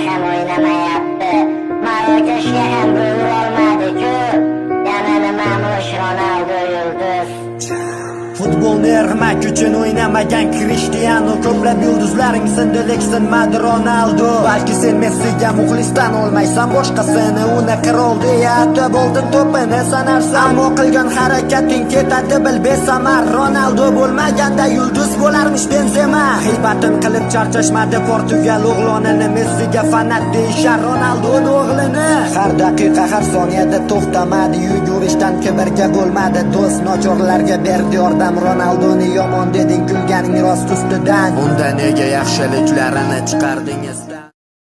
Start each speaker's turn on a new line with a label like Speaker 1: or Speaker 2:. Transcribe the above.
Speaker 1: ham o'ynamayapti. Marokashga ham bo'la olmadi-ku. Yana nima mush Ronaldo yulduz.
Speaker 2: Futbolni irg'mak uchun o'ynamagan Cristiano, ko'plab yulduzlaring sindi lekin Ronaldo. Balki sen Messiga muxlisdan olmaysan, boshqasini uni qirol deya atab oldin to'pini sanarsan. Ammo qilgan harakating ketadi bil besamar. Ronaldo bo'lmaganda yulduz bo'larmish Benzema. G'iybatin qilib charchashmadi Portugal o'g'lonini, Messiga fanat deyishar Ronaldoning o'g'lini. Har daqiqa har soniyada to'xtamadi, yugurishdan kibrga bo'lmadi do'st, nochorlarga berdi yordam. Ronaldoni yomon deding, kulganing rost ustidan. Unda nega yaxshiliklarini chiqardingiz?